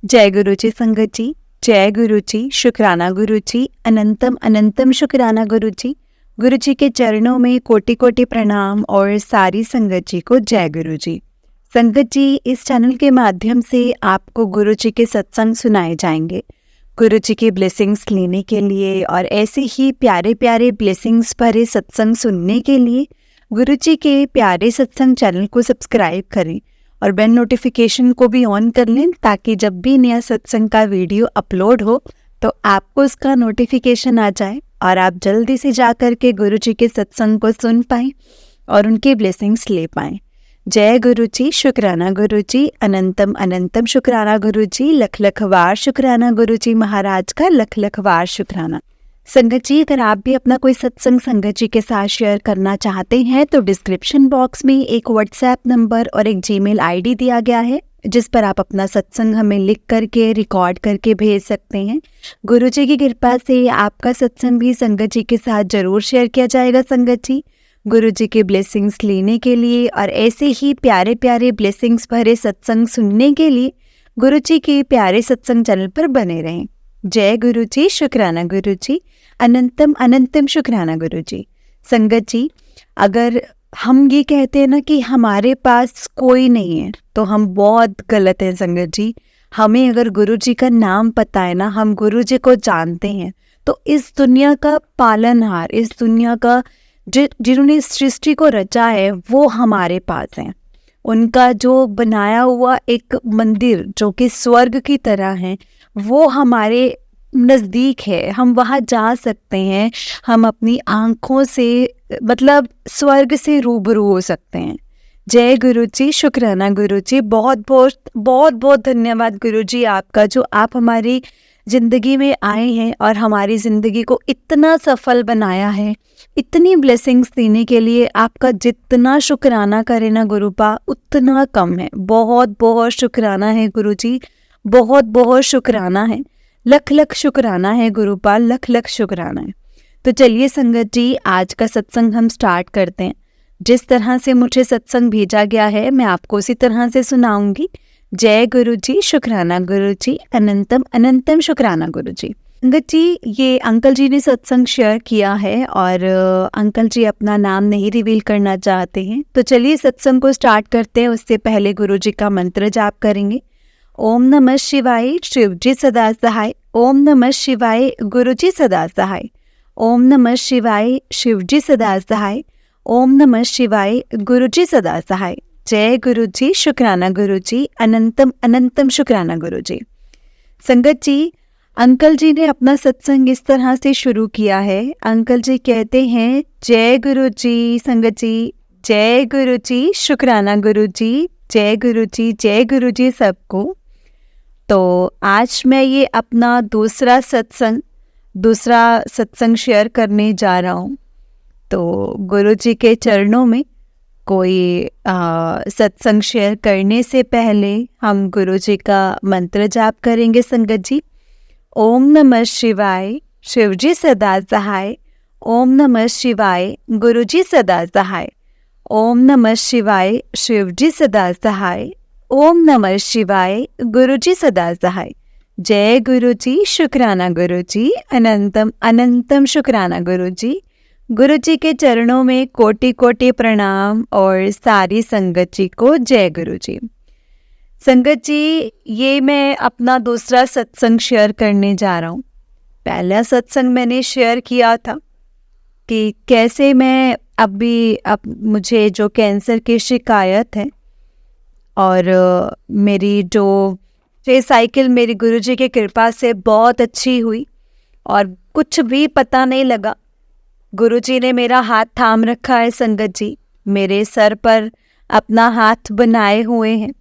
जय गुरु जी संगत जी, जय गुरु जी, शुक्राना गुरु जी, अनंतम अनंतम शुक्राना गुरु जी। गुरु जी के चरणों में कोटि कोटि प्रणाम और सारी संगत जी को जय गुरु जी। संगत जी, इस चैनल के माध्यम से आपको गुरु जी के सत्संग सुनाए जाएंगे। गुरु जी की ब्लेसिंग्स लेने के लिए और ऐसे ही प्यारे प्यारे ब्लेसिंग्स भरे सत्संग सुनने के लिए गुरु जी के प्यारे सत्संग चैनल को सब्सक्राइब करें और बेल नोटिफिकेशन को भी ऑन कर लें, ताकि जब भी नया सत्संग का वीडियो अपलोड हो तो आपको उसका नोटिफिकेशन आ जाए और आप जल्दी से जा कर के गुरु जी के सत्संग को सुन पाएं और उनकी ब्लेसिंग्स ले पाएं। जय गुरु जी, शुक्राना गुरु जी, अनंतम अनंतम शुक्राना गुरु जी, लख लख वार शुक्राना गुरु जी महाराज का, लख लख वार शुक्राना। संगत जी, अगर आप भी अपना कोई सत्संग संगत जी के साथ शेयर करना चाहते हैं तो डिस्क्रिप्शन बॉक्स में एक व्हाट्सएप नंबर और एक जीमेल आईडी दिया गया है, जिस पर आप अपना सत्संग हमें लिख करके रिकॉर्ड करके भेज सकते हैं। गुरु जी की कृपा से आपका सत्संग भी संगत जी के साथ जरूर शेयर किया जाएगा। संगत जी, गुरु जी के ब्लेसिंग्स लेने के लिए और ऐसे ही प्यारे प्यारे ब्लेसिंग्स भरे सत्संग सुनने के लिए गुरु जी के प्यारे सत्संग चैनल पर बने रहें। जय गुरु जी, शुक्राना गुरु जी, अनंतम अनंतम शुक्राना गुरु जी। संगत जी, अगर हम ये कहते हैं ना कि हमारे पास कोई नहीं है तो हम बहुत गलत हैं। संगत जी, हमें अगर गुरु जी का नाम पता है ना, हम गुरु जी को जानते हैं, तो इस दुनिया का पालनहार, इस दुनिया का जिन्होंने इस सृष्टि को रचा है वो हमारे पास हैं। उनका जो बनाया हुआ एक मंदिर जो कि स्वर्ग की तरह है, वो हमारे नज़दीक है। हम वहाँ जा सकते हैं, हम अपनी आँखों से मतलब स्वर्ग से रूबरू हो सकते हैं। जय गुरु जी, शुक्राना गुरु जी, बहुत बहुत बहुत बहुत धन्यवाद गुरु जी आपका, जो आप हमारी ज़िंदगी में आए हैं और हमारी ज़िंदगी को इतना सफल बनाया है। इतनी ब्लेसिंग्स देने के लिए आपका जितना शुक्राना करें ना गुरुपा उतना कम है। बहुत बहुत शुक्राना है गुरु जी, बहुत बहुत शुक्राना है, लख लख शुक्राना है गुरुपा, लख लख शुक्राना है। तो चलिए संगत जी, आज का सत्संग हम स्टार्ट करते हैं। जिस तरह से मुझे सत्संग भेजा गया है मैं आपको उसी तरह से सुनाऊंगी। जय गुरु जी, शुक्राना गुरु जी, अनंतम अनंतम शुक्राना गुरु जी। संगत जी, ये अंकल जी ने सत्संग शेयर किया है और अंकल जी अपना नाम नहीं रिवील करना चाहते हैं, तो चलिए सत्संग को स्टार्ट करते हैं। उससे पहले गुरु जी का मंत्र जाप करेंगे। ओम नमः शिवाय, शिव जी सदा सहाय। ओम नमः शिवाय, गुरु जी सदा सहाय। ओम नमः शिवाय, शिव जी सदा सहाय। ओम नमः शिवाय, गुरु जी सदा सहाय। जय गुरु जी, शुक्राना गुरु जी, अनंतम अनंतम शुक्राना गुरु जी। संगत जी, अंकल जी ने अपना सत्संग इस तरह से शुरू किया है। अंकल जी कहते हैं, जय गुरु जी संगत जी, जय गुरु जी, शुक्राना गुरु जी, जय गुरु जी, जय गुरु जी सबको। तो आज मैं ये अपना दूसरा सत्संग शेयर करने जा रहा हूँ। तो गुरु जी के चरणों में कोई सत्संग शेयर करने से पहले हम गुरु जी का मंत्र जाप करेंगे। संगत जी, ओम नमः शिवाय, शिव जी सदा सहाय। ओम नमः शिवाय, गुरु जी सदा सहाय। ओम नमः शिवाय, शिव जी सदा सहाय। ओम नमः शिवाय, गुरु जी सदा सहाय। जय गुरु जी, शुक्राना गुरु जी, अनंतम अनंतम शुक्राना गुरु जी। गुरु जी के चरणों में कोटि कोटि प्रणाम और सारी संगत जी को जय गुरु जी। संगत जी, ये मैं अपना दूसरा सत्संग शेयर करने जा रहा हूँ। पहला सत्संग मैंने शेयर किया था कि कैसे मैं अब मुझे जो कैंसर की शिकायत है और मेरी जो साइकिल मेरी गुरुजी की कृपा से बहुत अच्छी हुई और कुछ भी पता नहीं लगा। गुरुजी ने मेरा हाथ थाम रखा है। संगत जी, मेरे सर पर अपना हाथ बनाए हुए हैं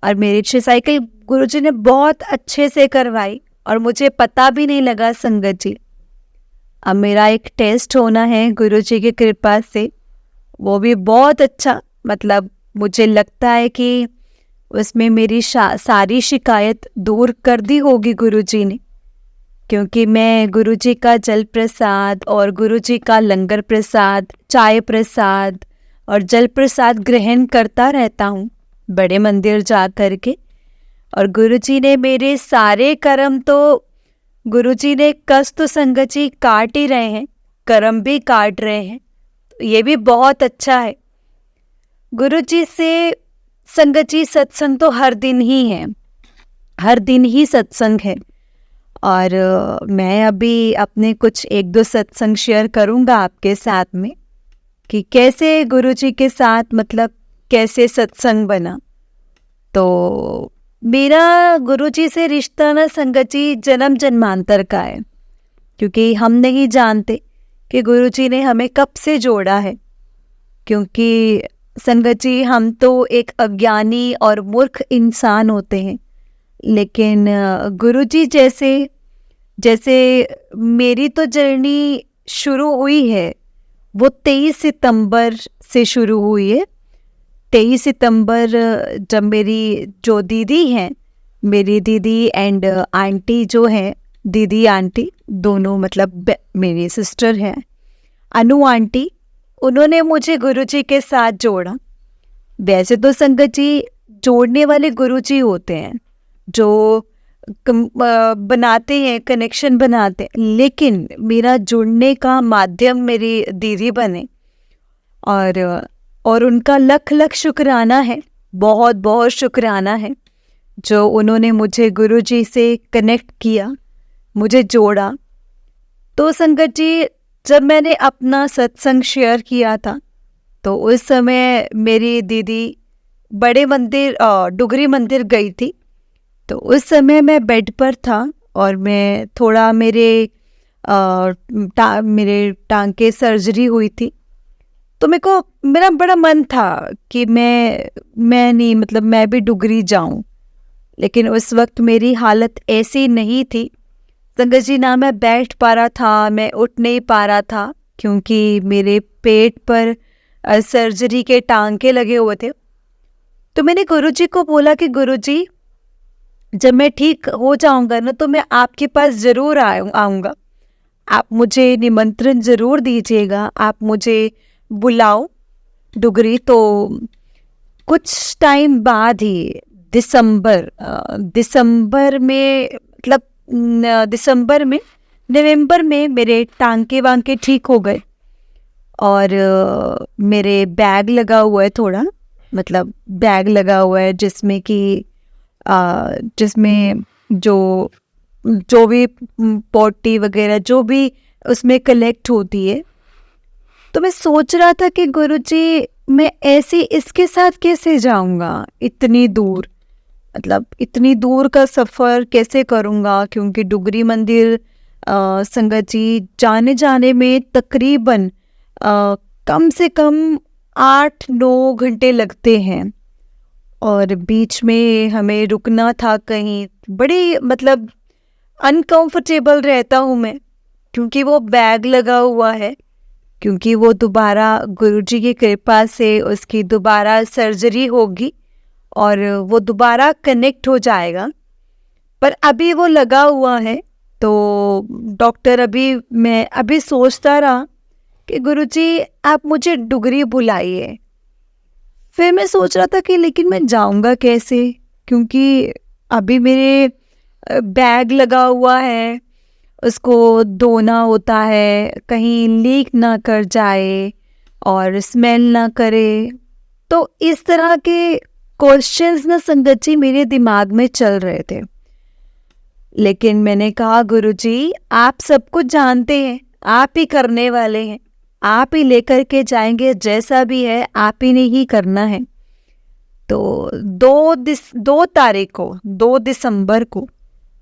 और मेरी साइकिल गुरुजी ने बहुत अच्छे से करवाई और मुझे पता भी नहीं लगा। संगत जी, अब मेरा एक टेस्ट होना है गुरुजी की कृपा से, वो भी बहुत अच्छा, मतलब मुझे लगता है कि उसमें मेरी सारी शिकायत दूर कर दी होगी गुरुजी ने, क्योंकि मैं गुरुजी का जल प्रसाद और गुरुजी का लंगर प्रसाद, चाय प्रसाद और जल प्रसाद ग्रहण करता रहता हूँ बड़े मंदिर जा कर के। और गुरुजी ने मेरे सारे कर्म तो गुरुजी ने कष्ट तो संगत जी काट ही रहे हैं, कर्म भी काट रहे हैं, तो ये भी बहुत अच्छा है। गुरुजी से संगत जी सत्संग तो हर दिन ही है, हर दिन ही सत्संग है। और मैं अभी अपने कुछ एक दो सत्संग शेयर करूँगा आपके साथ में कि कैसे गुरुजी के साथ मतलब कैसे सत्संग बना। तो मेरा गुरुजी से रिश्ता ना संगत जी जन्म जन्मांतर का है, क्योंकि हम नहीं जानते कि गुरुजी ने हमें कब से जोड़ा है। क्योंकि संगत जी हम तो एक अज्ञानी और मूर्ख इंसान होते हैं, लेकिन गुरुजी जैसे जैसे मेरी तो जर्नी शुरू हुई है वो 23 सितंबर से शुरू हुई है। 23 सितंबर जब मेरी जो दीदी हैं, मेरी दीदी एंड आंटी जो है, दीदी आंटी दोनों मतलब मेरी सिस्टर हैं अनु आंटी, उन्होंने मुझे गुरुजी के साथ जोड़ा। वैसे तो संगत जी जोड़ने वाले गुरुजी होते हैं जो बनाते हैं, कनेक्शन बनाते हैं, लेकिन मेरा जुड़ने का माध्यम मेरी दीदी बने। और उनका लख लख शुक्राना है, बहुत बहुत शुक्राना है जो उन्होंने मुझे गुरुजी से कनेक्ट किया, मुझे जोड़ा। तो संगत जी जब मैंने अपना सत्संग शेयर किया था तो उस समय मेरी दीदी बड़े मंदिर डुगरी मंदिर गई थी। तो उस समय मैं बेड पर था और मैं थोड़ा मेरे टांग के सर्जरी हुई थी, तो मेरा बड़ा मन था कि मैं नहीं मतलब मैं भी डुगरी जाऊं, लेकिन उस वक्त मेरी हालत ऐसी नहीं थी संगत जी, ना मैं बैठ पा रहा था, मैं उठ नहीं पा रहा था, क्योंकि मेरे पेट पर सर्जरी के टांके लगे हुए थे। तो मैंने गुरुजी को बोला कि गुरुजी जब मैं ठीक हो जाऊंगा ना तो मैं आपके पास ज़रूर आऊँगा, आप मुझे निमंत्रण ज़रूर दीजिएगा, आप मुझे बुलाओ डुगरी। तो कुछ टाइम बाद ही दिसंबर में मतलब नवंबर में मेरे टांके वांके ठीक हो गए और मेरे बैग लगा हुआ है, थोड़ा मतलब बैग लगा हुआ है जिसमें जो भी पोटी वगैरह जो भी उसमें कलेक्ट होती है। तो मैं सोच रहा था कि गुरुजी मैं ऐसे इसके साथ कैसे जाऊंगा इतनी दूर, मतलब इतनी दूर का सफ़र कैसे करूंगा, क्योंकि डुगरी मंदिर संगत जी जाने में तकरीबन कम से कम 8-9 घंटे लगते हैं और बीच में हमें रुकना था कहीं। बड़ी मतलब अनकंफर्टेबल रहता हूँ मैं, क्योंकि वो बैग लगा हुआ है, क्योंकि वो दोबारा गुरुजी की कृपा से उसकी दोबारा सर्जरी होगी और वो दोबारा कनेक्ट हो जाएगा, पर अभी वो लगा हुआ है। तो डॉक्टर मैं अभी सोचता रहा कि गुरुजी आप मुझे डुगरी बुलाइए। फिर मैं सोच रहा था कि लेकिन मैं जाऊंगा कैसे, क्योंकि अभी मेरे बैग लगा हुआ है, उसको धोना होता है, कहीं लीक ना कर जाए और स्मेल ना करे। तो इस तरह के क्वेश्चंस ना संगत जी मेरे दिमाग में चल रहे थे, लेकिन मैंने कहा गुरुजी आप सब कुछ जानते हैं, आप ही करने वाले हैं, आप ही लेकर के जाएंगे, जैसा भी है आप ही ने ही करना है। तो 2 दिसंबर को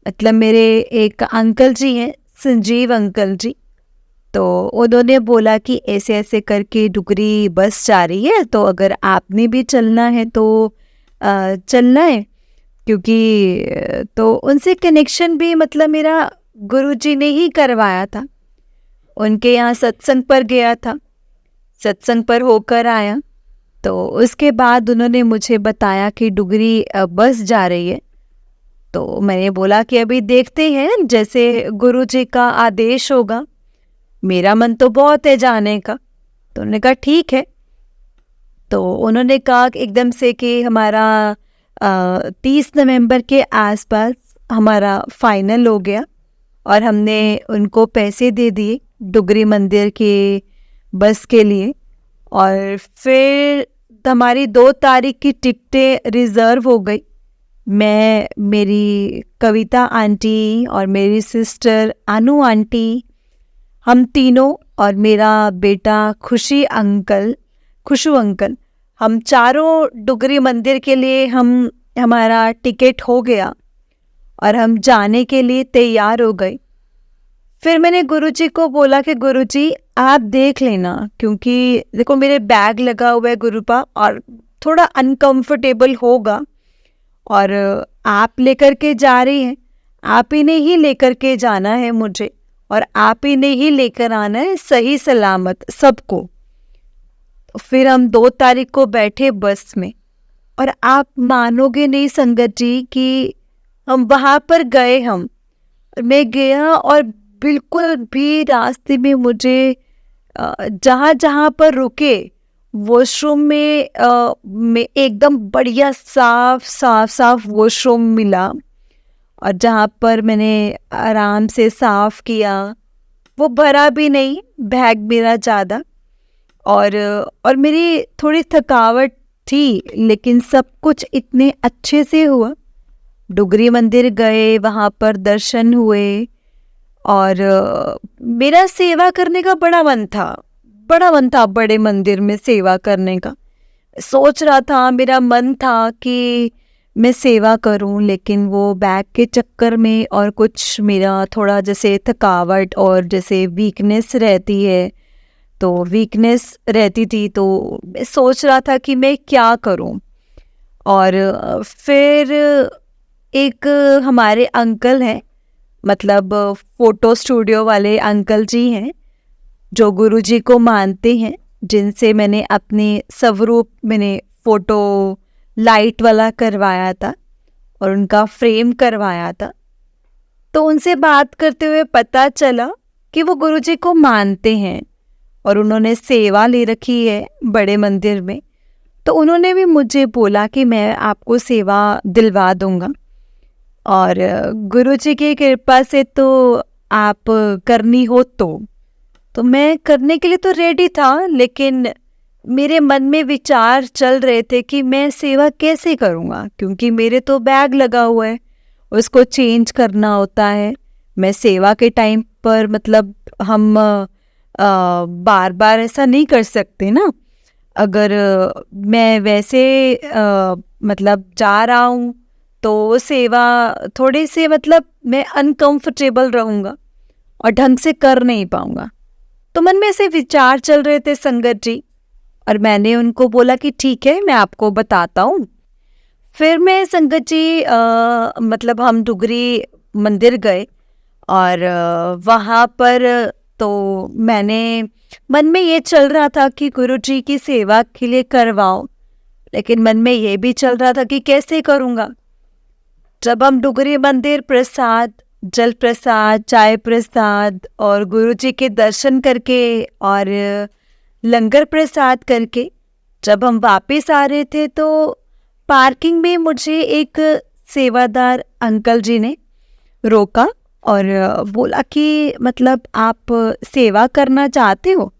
मतलब मेरे एक अंकल जी हैं, संजीव अंकल जी, तो उन्होंने बोला कि ऐसे ऐसे करके डुगरी बस जा रही है, तो अगर आपने भी चलना है तो चलना है, क्योंकि तो उनसे कनेक्शन भी मतलब मेरा गुरुजी ने ही करवाया था। उनके यहाँ सत्संग पर गया था, सत्संग पर होकर आया, तो उसके बाद उन्होंने मुझे बताया कि डुगरी बस जा रही है। तो मैंने बोला कि अभी देखते हैं, जैसे गुरुजी का आदेश होगा। मेरा मन तो बहुत है जाने का, तो उन्होंने कहा ठीक है। तो उन्होंने कहा एकदम से कि हमारा 30 नवंबर के आसपास हमारा फाइनल हो गया और हमने उनको पैसे दे दिए डुगरी मंदिर के बस के लिए। और फिर हमारी 2 तारीख की टिकटें रिज़र्व हो गई। मैं, मेरी कविता आंटी और मेरी सिस्टर अनु आंटी, हम तीनों और मेरा बेटा खुशू अंकल, हम चारों डुगरी मंदिर के लिए हमारा टिकट हो गया और हम जाने के लिए तैयार हो गए। फिर मैंने गुरुजी को बोला कि गुरुजी आप देख लेना, क्योंकि देखो मेरे बैग लगा हुआ है गुरुपा और थोड़ा अनकंफर्टेबल होगा, और आप लेकर के जा रही हैं, आप ही ने ही लेकर के जाना है मुझे, और आप ही ने ही लेकर आना है सही सलामत सबको। फिर हम 2 तारीख को बैठे बस में, और आप मानोगे नहीं संगत जी कि हम वहाँ पर गए। मैं गया और बिल्कुल भी रास्ते में मुझे जहाँ जहाँ पर रुके वॉशरूम में एकदम बढ़िया साफ वॉशरूम मिला, और जहाँ पर मैंने आराम से साफ किया वो भरा भी नहीं बैग मेरा ज़्यादा, और मेरी थोड़ी थकावट थी, लेकिन सब कुछ इतने अच्छे से हुआ। डुगरी मंदिर गए, वहाँ पर दर्शन हुए, और मेरा सेवा करने का बड़ा मन था बड़े मंदिर में सेवा करने का। सोच रहा था, मेरा मन था कि मैं सेवा करूं, लेकिन वो बैग के चक्कर में और कुछ मेरा थोड़ा जैसे थकावट और जैसे वीकनेस रहती थी, तो मैं सोच रहा था कि मैं क्या करूं। और फिर एक हमारे अंकल हैं, मतलब फोटो स्टूडियो वाले अंकल जी हैं, जो गुरुजी को मानते हैं, जिनसे मैंने अपने स्वरूप फोटो लाइट वाला करवाया था और उनका फ्रेम करवाया था। तो उनसे बात करते हुए पता चला कि वो गुरुजी को मानते हैं और उन्होंने सेवा ले रखी है बड़े मंदिर में। तो उन्होंने भी मुझे बोला कि मैं आपको सेवा दिलवा दूंगा, और गुरुजी की कृपा से तो आप करनी हो तो मैं करने के लिए तो रेडी था, लेकिन मेरे मन में विचार चल रहे थे कि मैं सेवा कैसे करूँगा, क्योंकि मेरे तो बैग लगा हुआ है, उसको चेंज करना होता है। मैं सेवा के टाइम पर मतलब हम बार बार ऐसा नहीं कर सकते ना। अगर मैं वैसे मतलब जा रहा हूँ तो सेवा थोड़ी सी मतलब मैं अनकंफर्टेबल रहूँगा और ढंग से कर नहीं पाऊँगा। तो मन में ऐसे विचार चल रहे थे संगत जी, और मैंने उनको बोला कि ठीक है, मैं आपको बताता हूँ। फिर मैं संगत जी मतलब हम डुगरी मंदिर गए, और वहाँ पर तो मैंने मन में ये चल रहा था कि गुरुजी की सेवा के लिए करवाऊँ, लेकिन मन में ये भी चल रहा था कि कैसे करूँगा। जब हम डुगरी मंदिर प्रसाद, जल प्रसाद, चाय प्रसाद और गुरुजी के दर्शन करके और लंगर प्रसाद करके जब हम वापस आ रहे थे, तो पार्किंग में मुझे एक सेवादार अंकल जी ने रोका और बोला कि मतलब आप सेवा करना चाहते हो?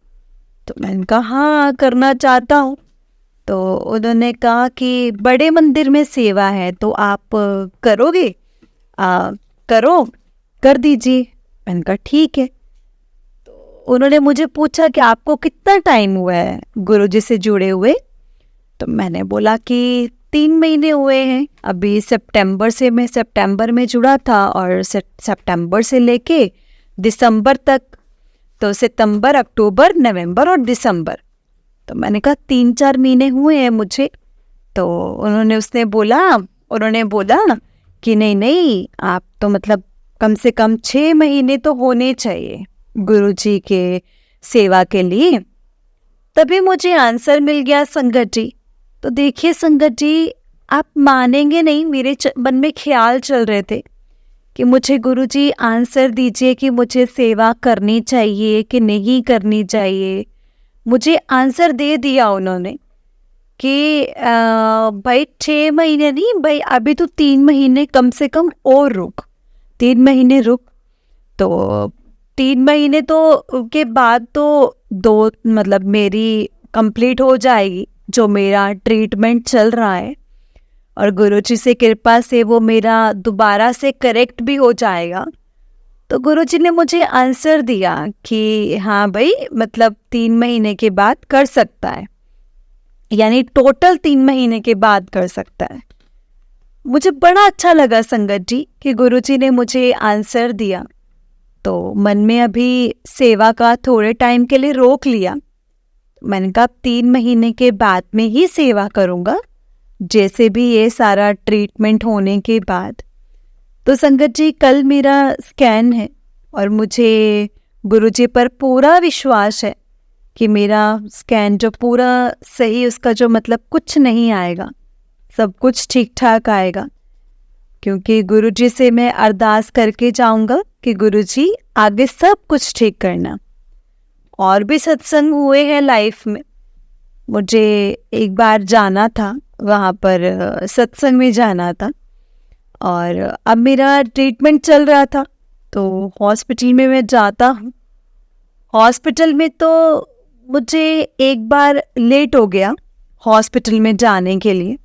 तो मैंने कहा हाँ, करना चाहता हूँ। तो उन्होंने कहा कि बड़े मंदिर में सेवा है, तो आप करोगे? कर दीजिए। मैंने कहा ठीक है। तो उन्होंने मुझे पूछा कि आपको कितना टाइम हुआ है गुरुजी से जुड़े हुए? तो मैंने बोला कि 3 महीने हुए हैं। अभी सितंबर में जुड़ा था, और सितंबर से लेके दिसंबर तक, तो सितंबर, अक्टूबर, नवंबर और दिसंबर। तो मैंने कहा 3-4 महीने हुए हैं मुझे। तो उन्होंने बोला कि नहीं, आप तो मतलब कम से कम 6 महीने तो होने चाहिए गुरुजी के सेवा के लिए। तभी मुझे आंसर मिल गया संगत जी। तो देखिए संगत जी, आप मानेंगे नहीं, मेरे मन में ख्याल चल रहे थे कि मुझे गुरुजी आंसर दीजिए कि मुझे सेवा करनी चाहिए कि नहीं करनी चाहिए। मुझे आंसर दे दिया उन्होंने। कि भाई 6 महीने नहीं भाई, अभी तो 3 महीने कम से कम और रुक, 3 महीने रुक। तो 3 महीने तो के बाद तो दो मतलब मेरी कंप्लीट हो जाएगी जो मेरा ट्रीटमेंट चल रहा है, और गुरुजी से कृपा से वो मेरा दोबारा से करेक्ट भी हो जाएगा। तो गुरुजी ने मुझे आंसर दिया कि हाँ भाई, मतलब 3 महीने के बाद कर सकता है, यानी टोटल 3 महीने के बाद कर सकता है। मुझे बड़ा अच्छा लगा संगत जी कि गुरुजी ने मुझे आंसर दिया। तो मन में अभी सेवा का थोड़े टाइम के लिए रोक लिया। मैंने कहा 3 महीने के बाद में ही सेवा करूँगा, जैसे भी ये सारा ट्रीटमेंट होने के बाद। तो संगत जी कल मेरा स्कैन है और मुझे गुरुजी पर पूरा विश्वास है कि मेरा स्कैन जो पूरा सही, उसका जो मतलब कुछ नहीं आएगा, सब कुछ ठीक ठाक आएगा। क्योंकि गुरुजी से मैं अरदास करके जाऊंगा कि गुरुजी आगे सब कुछ ठीक करना। और भी सत्संग हुए हैं लाइफ में, मुझे एक बार जाना था, वहाँ पर सत्संग में जाना था, और अब मेरा ट्रीटमेंट चल रहा था। तो हॉस्पिटल में मैं जाता हूँ, हॉस्पिटल में तो मुझे एक बार लेट हो गया हॉस्पिटल में जाने के लिए।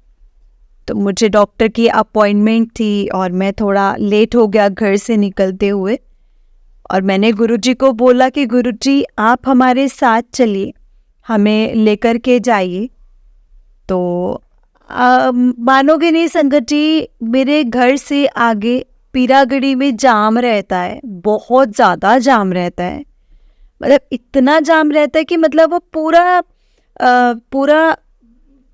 तो मुझे डॉक्टर की अपॉइंटमेंट थी और मैं थोड़ा लेट हो गया घर से निकलते हुए, और मैंने गुरुजी को बोला कि गुरुजी आप हमारे साथ चलिए, हमें लेकर के जाइए। तो मानोगे नहीं संगत जी, मेरे घर से आगे पीरागढ़ी में जाम रहता है, बहुत ज़्यादा जाम रहता है। मतलब इतना जाम रहता है कि मतलब वो पूरा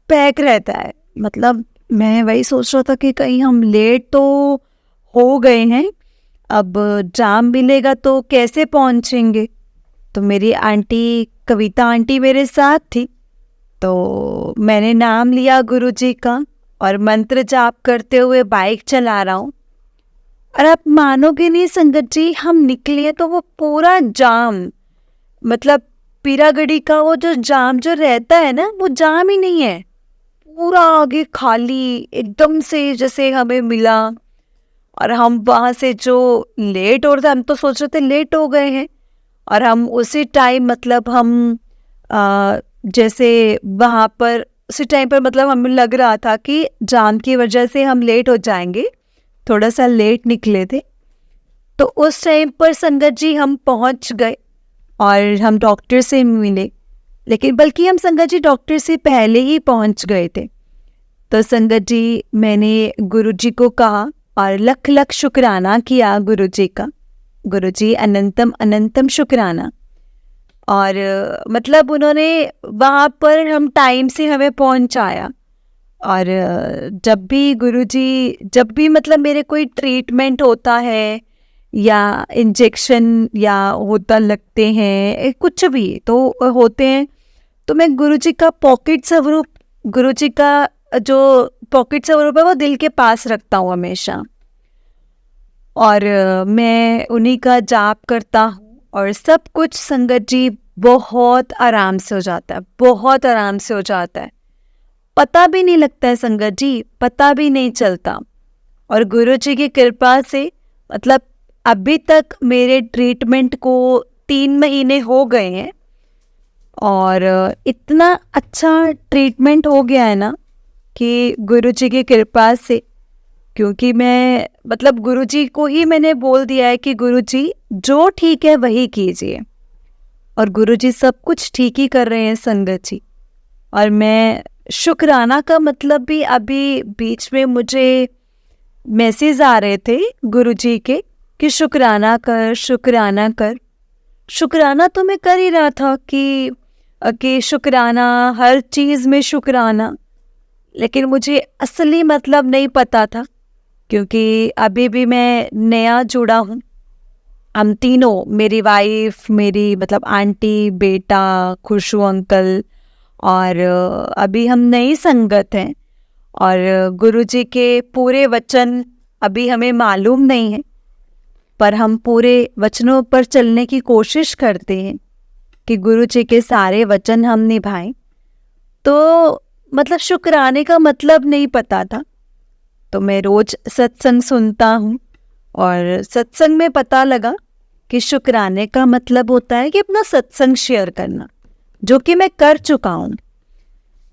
पैक रहता है। मतलब मैं वही सोच रहा था कि कहीं हम लेट तो हो गए हैं, अब जाम मिलेगा तो कैसे पहुंचेंगे। तो मेरी आंटी कविता आंटी मेरे साथ थी, तो मैंने नाम लिया गुरुजी का और मंत्र जाप करते हुए बाइक चला रहा हूँ। और आप मानोगे नहीं संगत जी, हम निकले तो वो पूरा जाम, मतलब पीरागढ़ी का वो जो जाम जो रहता है ना, वो जाम ही नहीं है, पूरा आगे खाली एकदम से जैसे हमें मिला। और हम वहाँ से जो लेट हो रहे थे, हम तो सोच रहे थे लेट हो गए हैं, और हम उसी टाइम मतलब हम जैसे वहाँ पर उसी टाइम पर मतलब हमें लग रहा था कि जाम की वजह से हम लेट हो जाएंगे, थोड़ा सा लेट निकले थे। तो उस टाइम पर संगत जी हम पहुँच गए और हम डॉक्टर से मिले, लेकिन बल्कि हम संगत जी डॉक्टर से पहले ही पहुँच गए थे। तो संगत जी मैंने गुरुजी को कहा और लख लख शुक्राना किया गुरुजी का, गुरुजी अनंतम अनंतम शुक्राना। और मतलब उन्होंने वहाँ पर हम टाइम से हमें पहुँचाया। और जब भी गुरुजी, जब भी मतलब मेरे कोई ट्रीटमेंट होता है या इंजेक्शन या होता लगते हैं, कुछ भी तो होते हैं, तो मैं गुरुजी का पॉकेट स्वरूप, गुरुजी का जो पॉकेट स्वरूप है वो दिल के पास रखता हूँ हमेशा, और मैं उन्हीं का जाप करता हूँ। और सब कुछ संगत जी बहुत आराम से हो जाता है, बहुत आराम से हो जाता है, पता भी नहीं लगता है संगत जी, पता भी नहीं चलता। और गुरुजी की कृपा से मतलब अभी तक मेरे ट्रीटमेंट को 3 महीने हो गए हैं, और इतना अच्छा ट्रीटमेंट हो गया है ना कि गुरुजी की कृपा से, क्योंकि मैं मतलब गुरुजी को ही मैंने बोल दिया है कि गुरुजी जो ठीक है वही कीजिए, और गुरुजी सब कुछ ठीक ही कर रहे हैं संगत जी। और मैं शुक्राना का मतलब भी, अभी बीच में मुझे मैसेज आ रहे थे गुरुजी के कि शुक्राना कर, शुक्राना कर। शुक्राना तो मैं कर ही रहा था कि शुक्राना, हर चीज़ में शुक्राना, लेकिन मुझे असली मतलब नहीं पता था, क्योंकि अभी भी मैं नया जुड़ा हूँ। हम तीनों, मेरी वाइफ, मेरी मतलब आंटी, बेटा, खुशू अंकल, और अभी हम नई संगत हैं, और गुरुजी के पूरे वचन अभी हमें मालूम नहीं है, पर हम पूरे वचनों पर चलने की कोशिश करते हैं कि गुरुजी के सारे वचन हम निभाएं। तो मतलब शुक्राने का मतलब नहीं पता था। तो मैं रोज सत्संग सुनता हूँ और सत्संग में पता लगा कि शुक्राने का मतलब होता है कि अपना सत्संग शेयर करना, जो कि मैं कर चुका हूँ।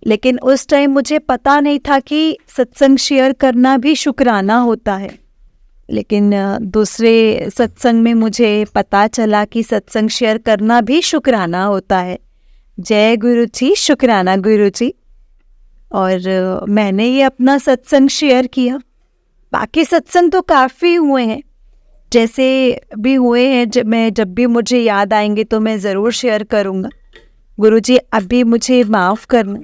लेकिन उस टाइम मुझे पता नहीं था कि सत्संग शेयर करना भी शुक्राना होता है। लेकिन दूसरे सत्संग में मुझे पता चला कि सत्संग शेयर करना भी शुक्राना होता है। जय गुरु जी, शुक्राना गुरु जी। और मैंने ये अपना सत्संग शेयर किया। बाकी सत्संग तो काफ़ी हुए हैं, जैसे भी हुए हैं, जब भी मुझे याद आएंगे तो मैं ज़रूर शेयर करूँगा। गुरु जी अभी मुझे माफ़ करना,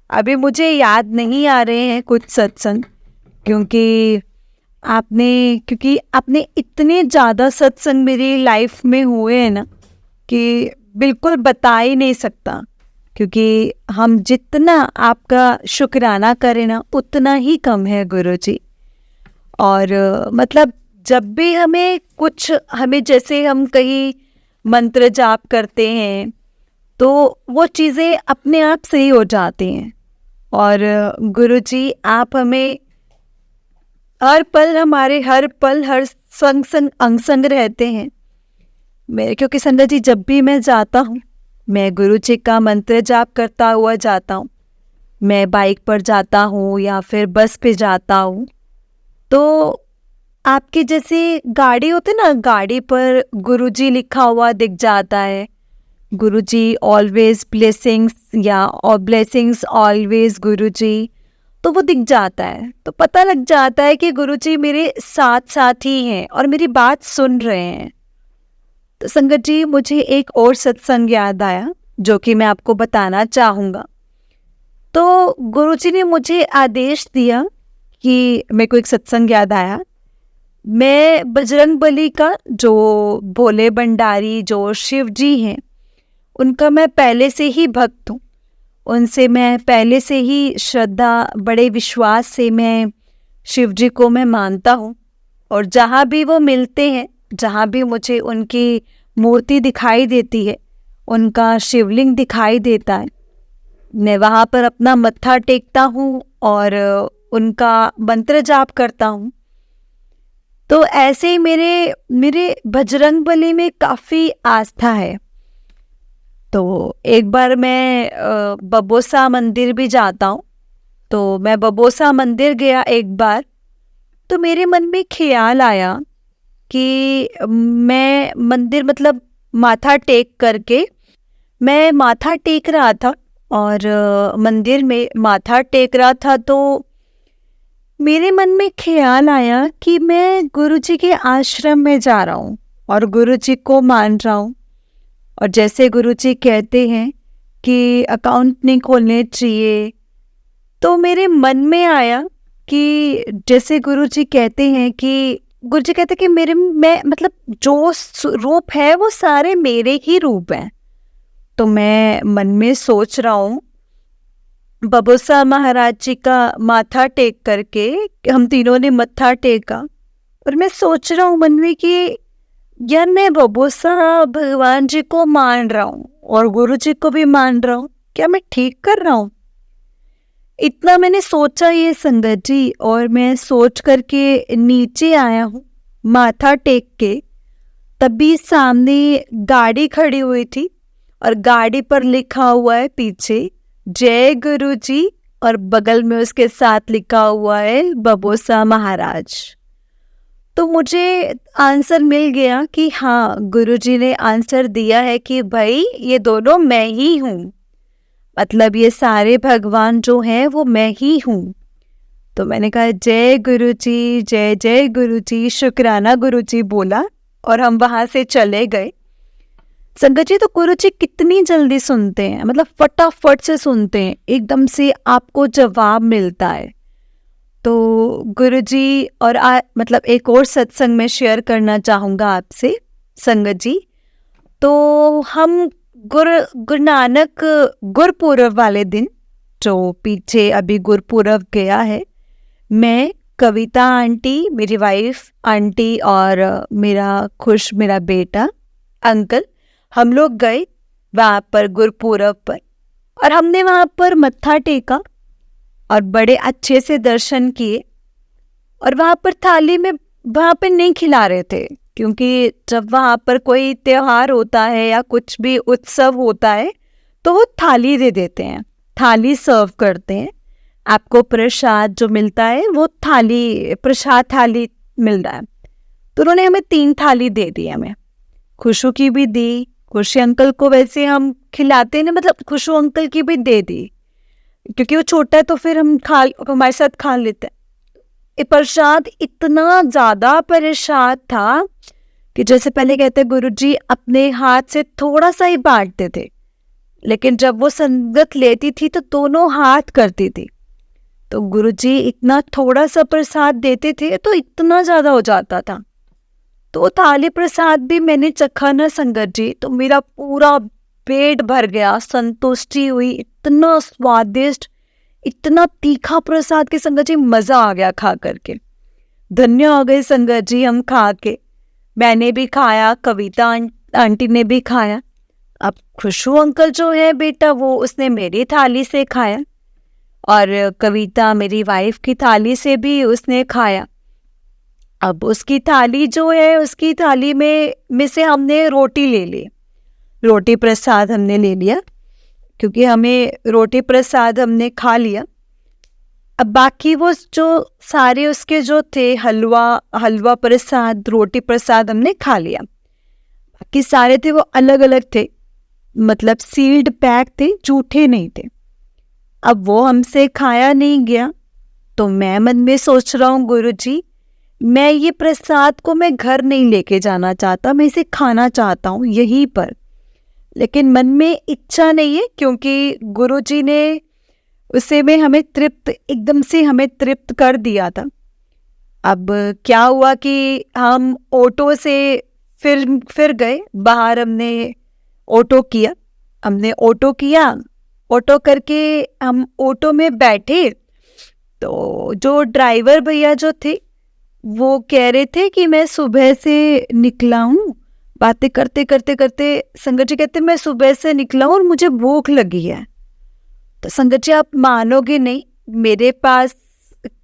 अभी मुझे याद नहीं आ रहे हैं कुछ सत्संग, क्योंकि आपने इतने ज़्यादा सत्संग मेरी लाइफ में हुए हैं ना कि बिल्कुल बता ही नहीं सकता। क्योंकि हम जितना आपका शुक्राना करें ना उतना ही कम है गुरु जी। और मतलब जब भी हमें जैसे हम कहीं मंत्र जाप करते हैं तो वो चीज़ें अपने आप सही हो जाती हैं। और गुरु जी आप हमें हर पल हर संग अंग संग रहते हैं मेरे। क्योंकि संगत जी जब भी मैं जाता हूँ, मैं गुरु जी का मंत्र जाप करता हुआ जाता हूँ। मैं बाइक पर जाता हूँ या फिर बस पे जाता हूँ, तो आपकी जैसे गाड़ी होती ना, गाड़ी पर गुरुजी लिखा हुआ दिख जाता है। गुरुजी ऑलवेज ब्लेसिंग्स, या और ब्लेसिंग्स ऑलवेज गुरुजी, तो वो दिख जाता है। तो पता लग जाता है कि गुरुजी मेरे साथ साथ ही हैं और मेरी बात सुन रहे हैं। तो संगत जी मुझे एक और सत्संग याद आया जो कि मैं आपको बताना चाहूँगा। तो गुरुजी ने मुझे आदेश दिया कि मेरे को एक सत्संग याद आया। मैं बजरंगबली का, जो भोले भंडारी जो शिव जी हैं, उनका मैं पहले से ही भक्त हूँ। उनसे मैं पहले से ही श्रद्धा, बड़े विश्वास से मैं शिव जी को मैं मानता हूँ। और जहाँ भी वो मिलते हैं, जहाँ भी मुझे उनकी मूर्ति दिखाई देती है, उनका शिवलिंग दिखाई देता है, मैं वहाँ पर अपना मत्था टेकता हूँ और उनका मंत्र जाप करता हूँ। तो ऐसे ही मेरे बजरंगबली में काफ़ी आस्था है। तो एक बार मैं बबोसा मंदिर भी जाता हूँ। तो मैं बबोसा मंदिर गया एक बार, तो मेरे मन में ख्याल आया कि मैं मंदिर, मतलब माथा टेक करके, मैं माथा टेक रहा था और मंदिर में माथा टेक रहा था, तो मेरे मन में ख्याल आया कि मैं गुरुजी के आश्रम में जा रहा हूँ और गुरुजी को मान रहा हूँ। और जैसे गुरुजी कहते हैं कि अकाउंट नहीं खोलने चाहिए, तो मेरे मन में आया कि जैसे गुरुजी कहते हैं कि मैं मतलब जो रूप है वो सारे मेरे ही रूप हैं। तो मैं मन में सोच रहा हूँ, बबोसा महाराज जी का माथा टेक करके हम तीनों ने मत्था टेका, और मैं सोच रहा हूँ मन में कि यार मैं बबोसा भगवान जी को मान रहा हूँ और गुरु जी को भी मान रहा हूँ, क्या मैं ठीक कर रहा हूँ? इतना मैंने सोचा ये संगत जी, और मैं सोच करके नीचे आया हूँ माथा टेक के। तभी सामने गाड़ी खड़ी हुई थी और गाड़ी पर लिखा हुआ है पीछे जय गुरु जी, और बगल में उसके साथ लिखा हुआ है बबोसा महाराज। तो मुझे आंसर मिल गया कि हाँ, गुरुजी ने आंसर दिया है कि भाई ये दोनों मैं ही हूँ, मतलब ये सारे भगवान जो हैं वो मैं ही हूँ। तो मैंने कहा जय गुरुजी, जय जय गुरुजी, शुक्राना गुरुजी बोला और हम वहाँ से चले गए। संगत जी तो गुरुजी कितनी जल्दी सुनते हैं, मतलब फटाफट से सुनते हैं, एकदम से आपको जवाब मिलता है। तो गुरुजी और मतलब एक और सत्संग में शेयर करना चाहूँगा आपसे संगत जी। तो हम गुरु नानक गुरपुरब वाले दिन, जो पीछे अभी गुरपुरब गया है, मैं, कविता आंटी, मेरी वाइफ आंटी और मेरा बेटा अंकल, हम लोग गए वहाँ पर गुरपुरब पर, और हमने वहाँ पर मत्था टेका। और बड़े अच्छे से दर्शन किए। और वहाँ पर थाली में वहाँ पे नहीं खिला रहे थे, क्योंकि जब वहाँ पर कोई त्योहार होता है या कुछ भी उत्सव होता है तो वो थाली दे देते हैं, थाली सर्व करते हैं। आपको प्रसाद जो मिलता है वो थाली, प्रसाद थाली मिल रहा है। तो उन्होंने हमें 3 थाली दे दी, हमें खुशू की भी दी, खुशी अंकल को वैसे हम खिलाते हैं, मतलब खुशू अंकल की भी दे दी, क्योंकि वो छोटा है तो फिर हम हमारे साथ खा लेते हैं। ये प्रसाद इतना ज़्यादा प्रसाद था कि जैसे पहले कहते गुरुजी अपने हाथ से थोड़ा सा ही बांटते थे, लेकिन जब वो संगत लेती थी तो दोनों हाथ करती थी। तो गुरुजी इतना थोड़ा सा प्रसाद देते थे तो इतना ज़्यादा हो जाता था। तो थाली प्रसाद भी मैंने चखा ना संगत जी, तो मेरा पूरा पेट भर गया, संतुष्टि हुई, इतना स्वादिष्ट, इतना तीखा प्रसाद के संगत जी, मज़ा आ गया खा करके। धन्य हो गए संगत जी हम खा के। मैंने भी खाया, कविता आंटी ने भी खाया। अब खुशू अंकल जो है बेटा, वो उसने मेरी थाली से खाया, और कविता मेरी वाइफ की थाली से भी उसने खाया। अब उसकी थाली जो है, उसकी थाली में से हमने रोटी ले ली, रोटी प्रसाद हमने ले लिया, क्योंकि हमें रोटी प्रसाद हमने खा लिया। अब बाकी वो जो सारे उसके जो थे, हलवा प्रसाद, रोटी प्रसाद हमने खा लिया। बाकी सारे थे वो अलग अलग थे, मतलब सील्ड पैक थे, जूठे नहीं थे। अब वो हमसे खाया नहीं गया, तो मैं मन में सोच रहा हूँ गुरुजी, मैं ये प्रसाद को मैं घर नहीं लेके जाना चाहता, मैं इसे खाना चाहता हूँ यहीं पर, लेकिन मन में इच्छा नहीं है, क्योंकि गुरुजी ने उसे में हमें तृप्त, एकदम से हमें तृप्त कर दिया था। अब क्या हुआ कि हम ऑटो से फिर गए बाहर, हमने ऑटो किया, ऑटो करके हम ऑटो में बैठे, तो जो ड्राइवर भैया जो थे वो कह रहे थे कि मैं सुबह से निकला हूँ, बातें करते करते करते संगत जी कहते मैं सुबह से निकला हूँ और मुझे भूख लगी है। तो संगत जी आप मानोगे नहीं, मेरे पास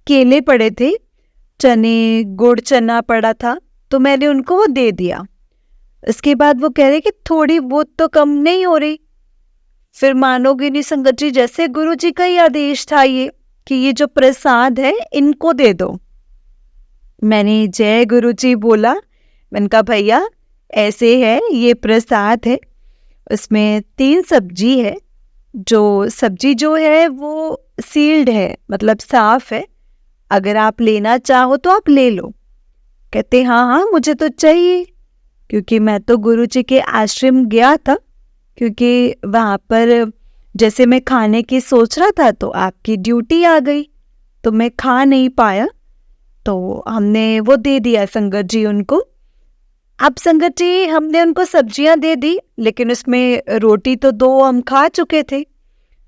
केले पड़े थे, चने, गुड़ चना पड़ा था, तो मैंने उनको वो दे दिया। इसके बाद वो कह रहे कि थोड़ी बहुत तो कम नहीं हो रही। फिर मानोगे नहीं संगत जी, जैसे गुरु जी का ही आदेश था ये कि ये जो प्रसाद है इनको दे दो। मैंने जय गुरु जी बोला, मैंने कहा भैया ऐसे है, ये प्रसाद है, उसमें 3 सब्जी है, जो सब्जी जो है वो सील्ड है, मतलब साफ है, अगर आप लेना चाहो तो आप ले लो। कहते हाँ हाँ मुझे तो चाहिए, क्योंकि मैं तो गुरु जी के आश्रम गया था, क्योंकि वहाँ पर जैसे मैं खाने की सोच रहा था तो आपकी ड्यूटी आ गई, तो मैं खा नहीं पाया, तो हमने वो दे दिया संगत जी उनको। अब संगत जी हमने उनको सब्जियां दे दी, लेकिन उसमें रोटी तो 2 हम खा चुके थे,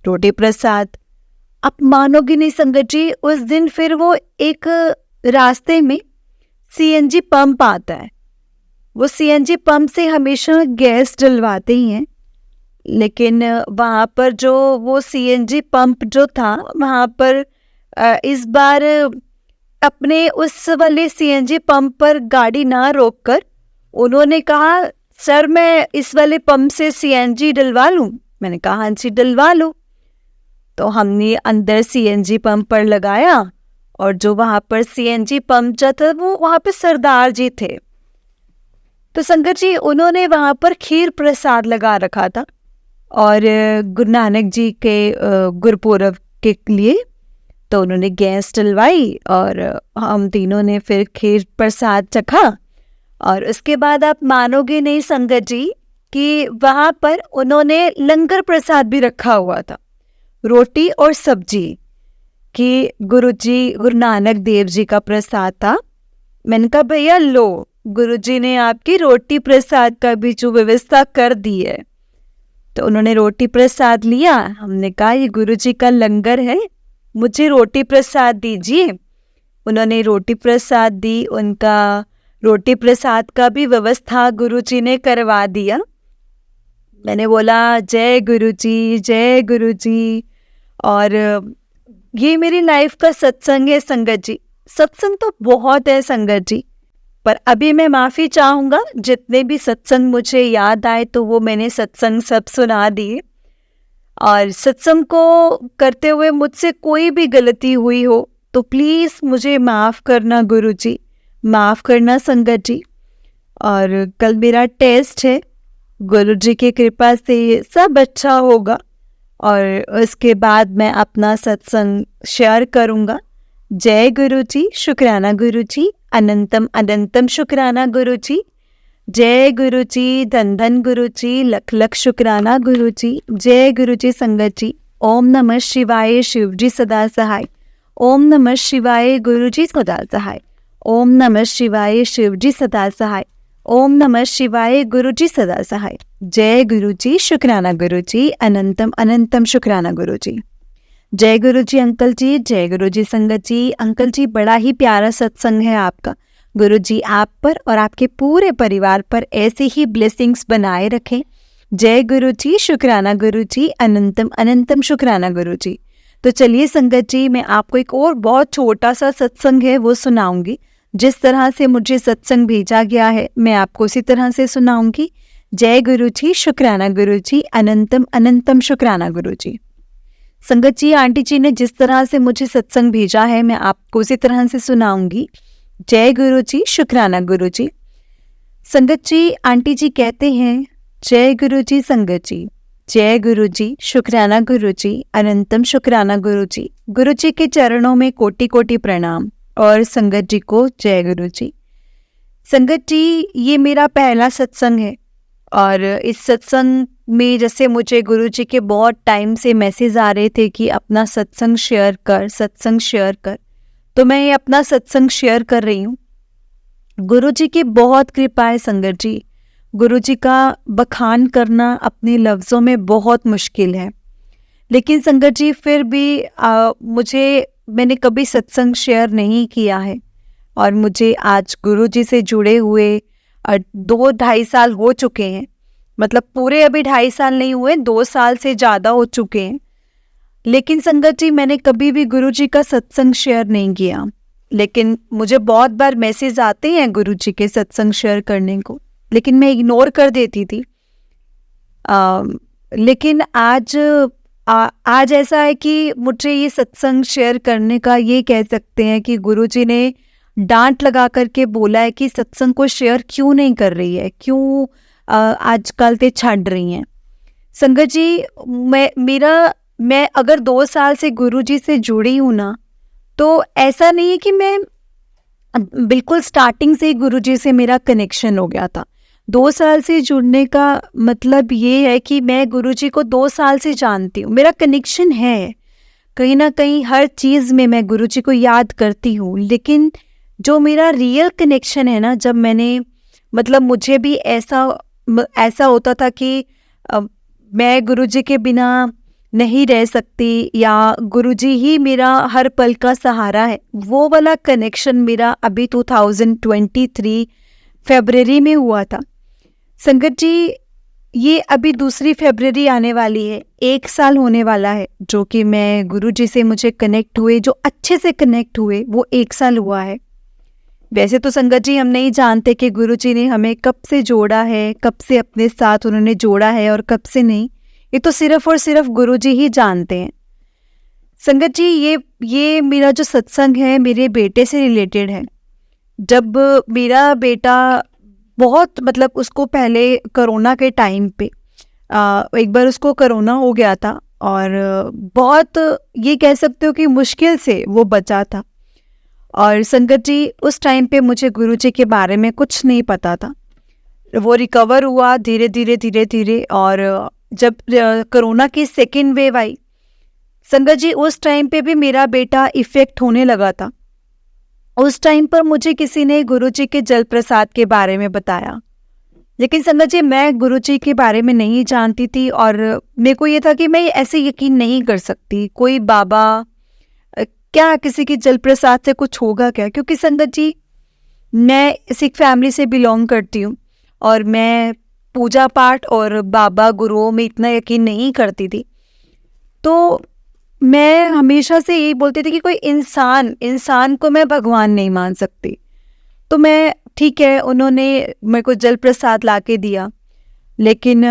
रोटी प्रसाद। अब मानोगी नहीं संगत जी, उस दिन फिर वो एक रास्ते में सीएनजी पंप आता है, वो सीएनजी पंप से हमेशा गैस डलवाते ही हैं, लेकिन वहाँ पर जो वो सीएनजी पंप जो था वहाँ पर इस बार अपने उस वाले सीएनजी पंप पर गाड़ी ना रोककर उन्होंने कहा सर मैं इस वाले पंप से सीएनजी डलवा लूँ। मैंने कहा हाँ जी डलवा लो। तो हमने अंदर सीएनजी पंप पर लगाया, और जो वहाँ पर सीएनजी पंप जो था वो वहाँ पे सरदार जी थे, तो संगत जी उन्होंने वहाँ पर खीर प्रसाद लगा रखा था, और गुरु नानक जी के गुरुपुरब के लिए, तो उन्होंने गैस डलवाई और हम तीनों ने फिर खीर प्रसाद चखा। और उसके बाद आप मानोगे नहीं संगत जी कि वहाँ पर उन्होंने लंगर प्रसाद भी रखा हुआ था, रोटी और सब्जी, कि गुरु नानक देव जी का प्रसाद था। मैंने कहा भैया लो, गुरुजी ने आपकी रोटी प्रसाद का भी जो व्यवस्था कर दी है। तो उन्होंने रोटी प्रसाद लिया, हमने कहा ये गुरुजी का लंगर है, मुझे रोटी प्रसाद दीजिए। उन्होंने रोटी प्रसाद दी, उनका रोटी प्रसाद का भी व्यवस्था गुरुजी ने करवा दिया। मैंने बोला जय गुरुजी जय गुरुजी, और ये मेरी लाइफ का सत्संग है संगत जी। सत्संग तो बहुत है संगत जी, पर अभी मैं माफ़ी चाहूँगा, जितने भी सत्संग मुझे याद आए तो वो मैंने सत्संग सब सुना दिए। और सत्संग को करते हुए मुझसे कोई भी गलती हुई हो तो प्लीज़ मुझे माफ़ करना गुरुजी, माफ़ करना संगत जी। और कल मेरा टेस्ट है, गुरुजी की कृपा से सब अच्छा होगा और उसके बाद मैं अपना सत्संग शेयर करूँगा। जय गुरुजी, शुक्राना गुरुजी, अनंतम अनंतम शुक्राना गुरुजी। जय गुरुजी, धन धन गुरुजी, लख लख शुक्राना गुरुजी। जय गुरुजी संगत जी। ओम नमः शिवाय, शिवजी सदा सहाय। ओम नमः शिवाय, गुरुजी सदा सहाय। ओम नमः शिवाय, शिवजी सदा सहाय। ओम नमः शिवाय, गुरुजी सदा सहाय। जय गुरुजी, शुक्राना गुरुजी, अनंतम अनंतम शुक्राना गुरुजी। जय गुरुजी अंकल जी, जय गुरुजी संगत जी। अंकल जी, बड़ा ही प्यारा सत्संग है आपका। गुरुजी आप पर और आपके पूरे परिवार पर ऐसे ही ब्लेसिंग्स बनाए रखें। जय गुरुजी, शुक्राना गुरुजी, अनंतम अनंतम शुक्राना गुरुजी। तो चलिए संगत जी, मैं आपको एक और बहुत छोटा सा सत्संग है वो सुनाऊंगी। जिस तरह से मुझे सत्संग भेजा गया है मैं आपको उसी तरह से सुनाऊंगी। जय गुरुजी, शुक्राना गुरुजी, अनंतम अनंतम शुक्राना गुरुजी। संगत जी, आंटी जी ने जिस तरह से मुझे सत्संग भेजा है मैं आपको उसी तरह से सुनाऊंगी। जय गुरुजी, शुक्राना गुरुजी। संगत जी, आंटी जी कहते हैं, जय गुरुजी संगत जी। जय गुरुजी, शुक्राना गुरुजी, अनंतम शुक्राना गुरुजी। गुरुजी के चरणों में कोटि कोटि प्रणाम और संगत जी को जय गुरुजी। संगत जी, ये मेरा पहला सत्संग है और इस सत्संग में जैसे मुझे गुरुजी के बहुत टाइम से मैसेज आ रहे थे कि अपना सत्संग शेयर कर, सत्संग शेयर कर, तो मैं ये अपना सत्संग शेयर कर रही हूँ। गुरुजी की बहुत कृपा है संगत जी। गुरुजी का बखान करना अपने लफ्ज़ों में बहुत मुश्किल है, लेकिन संगत जी फिर भी मैंने कभी सत्संग शेयर नहीं किया है और मुझे आज गुरुजी से जुड़े हुए 2-2.5 साल हो चुके हैं। मतलब पूरे अभी 2.5 साल नहीं हुए, 2 साल से ज़्यादा हो चुके हैं। लेकिन संगत जी, मैंने कभी भी गुरुजी का सत्संग शेयर नहीं किया, लेकिन मुझे बहुत बार मैसेज आते हैं गुरुजी के सत्संग शेयर करने को, लेकिन मैं इग्नोर कर देती थी। लेकिन आज ऐसा है कि मुझे ये सत्संग शेयर करने का, ये कह सकते हैं कि गुरुजी ने डांट लगा करके बोला है कि सत्संग को शेयर क्यों नहीं कर रही है, क्यों आजकल ते छाड़ रही हैं। संगत जी, मैं अगर 2 साल से गुरुजी से जुड़ी हूँ ना, तो ऐसा नहीं है कि मैं बिल्कुल स्टार्टिंग से ही गुरुजी से मेरा कनेक्शन हो गया था। 2 साल से जुड़ने का मतलब ये है कि मैं गुरुजी को 2 साल से जानती हूँ, मेरा कनेक्शन है। कहीं ना कहीं हर चीज़ में मैं गुरुजी को याद करती हूँ, लेकिन जो मेरा रियल कनेक्शन है ना, जब मैंने मतलब मुझे भी ऐसा होता था कि मैं गुरुजी के बिना नहीं रह सकती या गुरुजी ही मेरा हर पल का सहारा है, वो वाला कनेक्शन मेरा अभी 2023 फरवरी में हुआ था। संगत जी, ये अभी 2 फरवरी आने वाली है, 1 साल होने वाला है जो कि मैं गुरुजी से मुझे कनेक्ट हुए, जो अच्छे से कनेक्ट हुए वो 1 साल हुआ है। वैसे तो संगत जी, हम नहीं जानते कि गुरुजी ने हमें कब से जोड़ा है, कब से अपने साथ उन्होंने जोड़ा है और कब से नहीं, ये तो सिर्फ और सिर्फ गुरुजी ही जानते हैं। संगत जी, ये मेरा जो सत्संग है मेरे बेटे से रिलेटेड है। जब मेरा बेटा बहुत मतलब उसको पहले कोरोना के टाइम पे एक बार उसको कोरोना हो गया था और बहुत ये कह सकते हो कि मुश्किल से वो बचा था। और संगत जी, उस टाइम पे मुझे गुरुजी के बारे में कुछ नहीं पता था। वो रिकवर हुआ धीरे धीरे और जब कोरोना की सेकेंड वेव आई संगत जी, उस टाइम पे भी मेरा बेटा इफ़ेक्ट होने लगा था। उस टाइम पर मुझे किसी ने गुरुजी के जल प्रसाद के बारे में बताया, लेकिन संगत जी मैं गुरुजी के बारे में नहीं जानती थी और मेरे को ये था कि मैं ऐसे यकीन नहीं कर सकती, कोई बाबा क्या किसी के जल प्रसाद से कुछ होगा क्या, क्योंकि संगत जी मैं सिख फैमिली से बिलोंग करती हूँ और मैं पूजा पाठ और बाबा गुरुओं में इतना यकीन नहीं करती थी। तो मैं हमेशा से यही बोलती थी कि कोई इंसान को मैं भगवान नहीं मान सकती। तो मैं ठीक है, उन्होंने मेरे को जल प्रसाद ला के दिया, लेकिन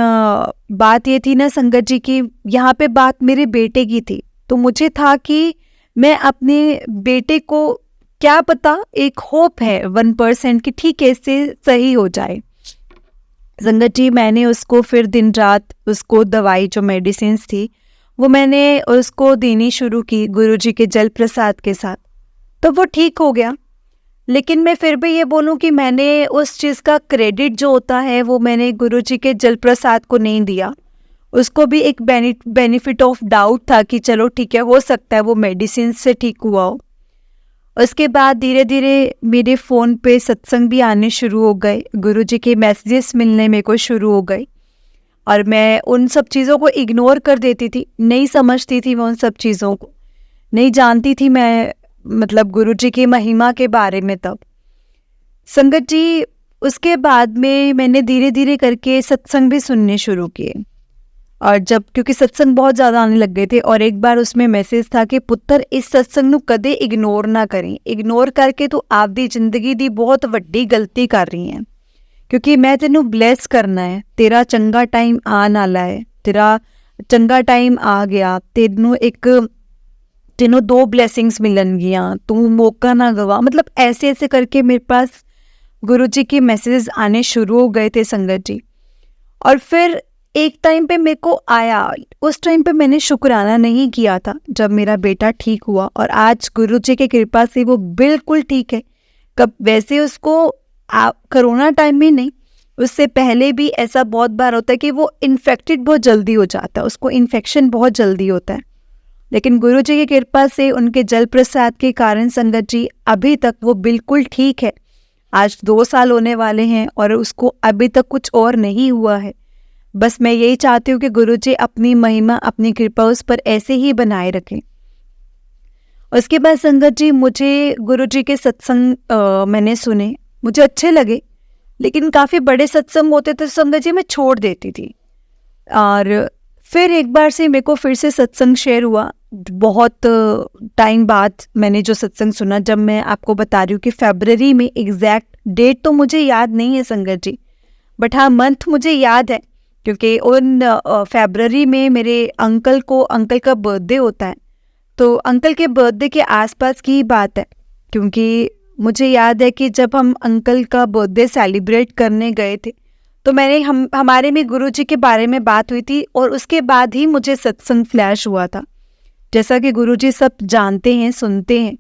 बात ये थी ना संगत जी की, यहाँ पे बात मेरे बेटे की थी। तो मुझे था कि मैं अपने बेटे को, क्या पता, एक होप है 1% की ठीक है इससे सही हो जाए। संगत जी, मैंने उसको फिर दिन रात उसको दवाई, जो मेडिसिन थी, वो मैंने उसको देनी शुरू की गुरुजी के जल प्रसाद के साथ। तो वो ठीक हो गया। लेकिन मैं फिर भी ये बोलूं कि मैंने उस चीज़ का क्रेडिट जो होता है वो मैंने गुरुजी के जल प्रसाद को नहीं दिया। उसको भी एक बेनिफिट ऑफ डाउट था कि चलो ठीक है, हो सकता है वो मेडिसिन से ठीक हुआ हो। उसके बाद धीरे धीरे मेरे फ़ोन पे सत्संग भी आने शुरू हो गए, गुरुजी के मैसेजेस मिलने मेरे को शुरू हो गए, और मैं उन सब चीज़ों को इग्नोर कर देती थी, नहीं समझती थी मैं उन सब चीज़ों को, नहीं जानती थी मैं मतलब गुरुजी की महिमा के बारे में। तब संगत जी, उसके बाद में मैंने धीरे धीरे करके सत्संग भी सुनने शुरू किए, और जब क्योंकि सत्संग बहुत ज़्यादा आने लग गए थे, और एक बार उसमें मैसेज था कि पुत्र इस सत्संग ਨੂੰ कदे इग्नोर ना करें, इग्नोर करके तू आपदी जिंदगी दी बहुत वड्डी गलती कर रही है, क्योंकि मैं तेनू ब्लैस करना है, तेरा चंगा टाइम आने वाला है, तेरा चंगा टाइम आ गया, तेनू 2 ब्लेसिंग्स मिलनगियां, तू मौका ना गवा। मतलब ऐसे ऐसे करके मेरे पास गुरुजी के मैसेजेस आने शुरू हो गए थे संगत जी। और फिर एक टाइम पे मेरे को आया, उस टाइम पे मैंने शुक्राना नहीं किया था जब मेरा बेटा ठीक हुआ, और आज गुरुजी की कृपा से वो बिल्कुल ठीक है। कब वैसे उसको कोरोना टाइम में नहीं, उससे पहले भी ऐसा बहुत बार होता है कि वो इन्फेक्टेड बहुत जल्दी हो जाता है, उसको इन्फेक्शन बहुत जल्दी होता है। लेकिन गुरुजी की कृपा से, उनके जल प्रसाद के कारण संगत जी, अभी तक वो बिल्कुल ठीक है। आज 2 साल होने वाले हैं और उसको अभी तक कुछ और नहीं हुआ है। बस मैं यही चाहती हूँ कि गुरुजी अपनी महिमा, अपनी कृपा उस पर ऐसे ही बनाए रखें। उसके बाद संगत जी, मुझे गुरुजी के सत्संग मैंने सुने, मुझे अच्छे लगे, लेकिन काफ़ी बड़े सत्संग होते थे संगत जी, मैं छोड़ देती थी। और फिर एक बार से मेरे को फिर से सत्संग शेयर हुआ, बहुत टाइम बाद मैंने जो सत्संग सुना, जब मैं आपको बता रही हूँ कि फरवरी में, एग्जैक्ट डेट तो मुझे याद नहीं है संगत जी, बट हाँ मंथ मुझे याद है, क्योंकि उन फरवरी में मेरे अंकल का बर्थडे होता है। तो अंकल के बर्थडे के आसपास की ही बात है, क्योंकि मुझे याद है कि जब हम अंकल का बर्थडे सेलिब्रेट करने गए थे, तो हमारे में गुरुजी के बारे में बात हुई थी, और उसके बाद ही मुझे सत्संग फ्लैश हुआ था। जैसा कि गुरुजी सब जानते हैं, सुनते हैं,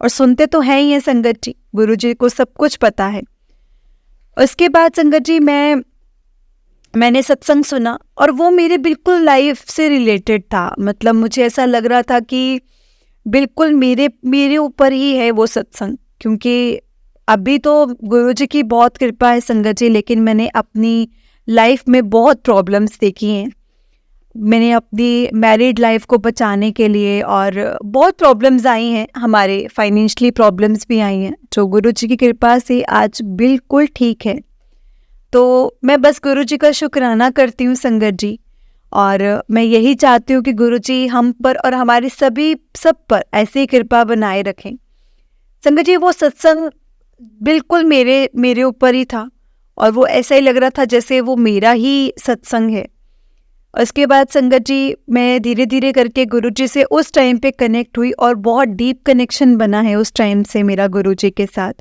और सुनते तो हैं ही हैं संगत जी, गुरुजी को सब कुछ पता है। उसके बाद संगत जी, मैंने सत्संग सुना, और वो मेरे बिल्कुल लाइफ से रिलेटेड था। मतलब मुझे ऐसा लग रहा था कि बिल्कुल मेरे ऊपर ही है वो सत्संग, क्योंकि अभी तो गुरुजी की बहुत कृपा है संगत जी, लेकिन मैंने अपनी लाइफ में बहुत प्रॉब्लम्स देखी हैं। मैंने अपनी मैरिड लाइफ को बचाने के लिए, और बहुत प्रॉब्लम्स आई हैं, हमारे फाइनेंशियली प्रॉब्लम्स भी आई हैं, जो गुरुजी की कृपा से आज बिल्कुल ठीक है। तो मैं बस गुरुजी का शुक्राना करती हूँ संगत जी, और मैं यही चाहती हूँ कि गुरुजी हम पर और हमारे सब पर ऐसी ही कृपा बनाए रखें। संगत जी, वो सत्संग बिल्कुल मेरे ऊपर ही था, और वो ऐसा ही लग रहा था जैसे वो मेरा ही सत्संग है। उसके बाद संगत जी, मैं धीरे धीरे करके गुरुजी से उस टाइम पे कनेक्ट हुई, और बहुत डीप कनेक्शन बना है उस टाइम से मेरा गुरुजी के साथ।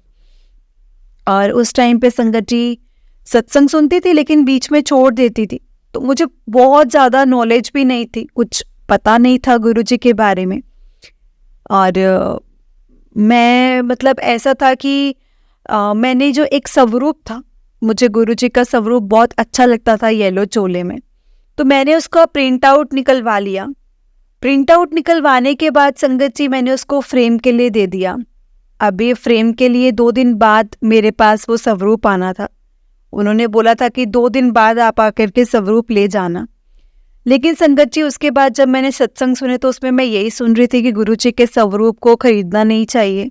और उस टाइम पे संगत जी, सत्संग सुनती थी लेकिन बीच में छोड़ देती थी, तो मुझे बहुत ज़्यादा नॉलेज भी नहीं थी, कुछ पता नहीं था गुरुजी के बारे में। और मैं मतलब ऐसा था कि मैंने जो एक स्वरूप था, मुझे गुरुजी का स्वरूप बहुत अच्छा लगता था येलो चोले में, तो मैंने उसका प्रिंट आउट निकलवा लिया। प्रिंट आउट निकलवाने के बाद संगत जी, मैंने उसको फ्रेम के लिए दे दिया। अब ये फ्रेम के लिए 2 दिन बाद मेरे पास वो स्वरूप आना था। उन्होंने बोला था कि 2 दिन बाद आप आकर के स्वरूप ले जाना। लेकिन संगत जी, उसके बाद जब मैंने सत्संग सुने, तो उसमें मैं यही सुन रही थी कि गुरुजी के स्वरूप को खरीदना नहीं चाहिए,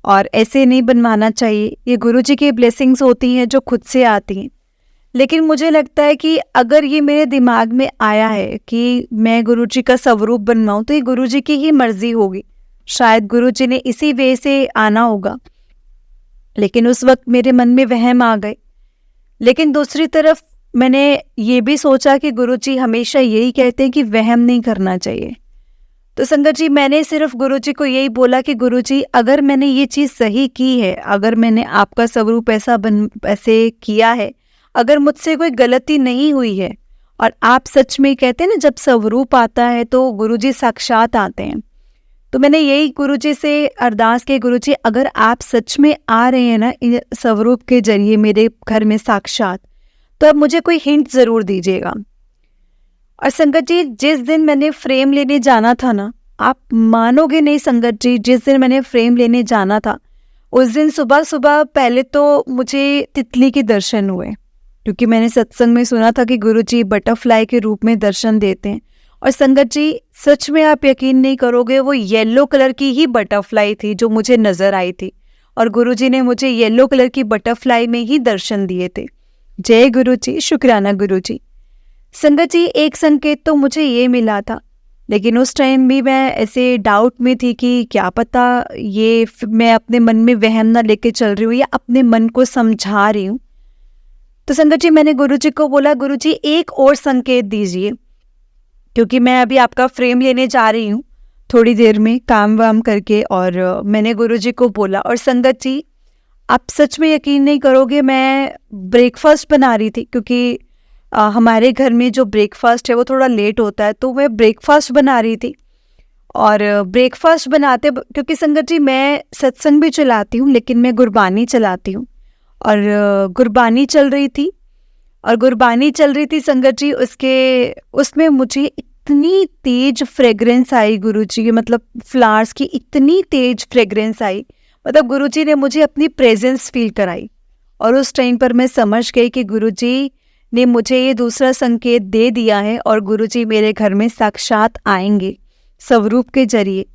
और ऐसे नहीं बनवाना चाहिए, ये गुरुजी की ब्लेसिंग्स होती हैं जो खुद से आती हैं। लेकिन मुझे लगता है कि अगर ये मेरे दिमाग में आया है कि मैं गुरुजी का स्वरूप बनवाऊं, तो ये गुरुजी की ही मर्जी होगी। शायद गुरुजी ने इसी वे से आना होगा, लेकिन उस वक्त मेरे मन में वहम आ गए। लेकिन दूसरी तरफ मैंने ये भी सोचा कि गुरुजी हमेशा यही कहते हैं कि वहम नहीं करना चाहिए। तो संगत जी, मैंने सिर्फ गुरुजी को यही बोला कि गुरुजी, अगर मैंने ये चीज़ सही की है, अगर मैंने आपका स्वरूप ऐसे किया है, अगर मुझसे कोई गलती नहीं हुई है, और आप सच में कहते हैं ना, जब स्वरूप आता है तो गुरुजी साक्षात आते हैं, तो मैंने यही गुरुजी से अरदास की, गुरुजी अगर आप सच में आ रहे हैं ना इन स्वरूप के जरिए मेरे घर में साक्षात, तो अब मुझे कोई हिंट ज़रूर दीजिएगा। और संगत जी, जिस दिन मैंने फ्रेम लेने जाना था ना, आप मानोगे नहीं संगत जी, जिस दिन मैंने फ्रेम लेने जाना था उस दिन सुबह सुबह पहले तो मुझे तितली के दर्शन हुए, क्योंकि मैंने सत्संग में सुना था कि गुरुजी बटरफ्लाई के रूप में दर्शन देते हैं। और संगत जी, सच में आप यकीन नहीं करोगे, वो येलो कलर की ही बटरफ्लाई थी जो मुझे नज़र आई थी, और गुरुजी ने मुझे येलो कलर की बटरफ्लाई में ही दर्शन दिए थे। जय गुरुजी, शुक्राना गुरुजी। संगत जी, एक संकेत तो मुझे ये मिला था, लेकिन उस टाइम भी मैं ऐसे डाउट में थी कि क्या पता ये मैं अपने मन में वहम ना लेके चल रही हूँ या अपने मन को समझा रही हूँ। तो संगत जी, मैंने गुरुजी को बोला, गुरुजी एक और संकेत दीजिए, क्योंकि मैं अभी आपका फ्रेम लेने जा रही हूँ थोड़ी देर में काम वाम करके। और मैंने गुरुजी को बोला, और संगत जी आप सच में यकीन नहीं करोगे, मैं ब्रेकफास्ट बना रही थी, क्योंकि हमारे घर में जो ब्रेकफास्ट है वो थोड़ा लेट होता है, तो मैं ब्रेकफास्ट बना रही थी। और ब्रेकफास्ट बनाते, क्योंकि संगत जी मैं सत्संग भी चलाती हूँ, लेकिन मैं गुरबानी चलाती हूँ, और गुरबानी चल रही थी संगत जी, उसमें मुझे इतनी तेज फ्रेग्रेंस आई गुरुजी की, मतलब फ्लावर्स की इतनी तेज फ्रेग्रेंस आई, मतलब गुरुजी ने मुझे अपनी प्रेजेंस फील कराई। और उस टाइम पर मैं समझ गई कि गुरुजी ने मुझे ये दूसरा संकेत दे दिया है, और गुरुजी मेरे घर में साक्षात आएंगे स्वरूप के जरिए।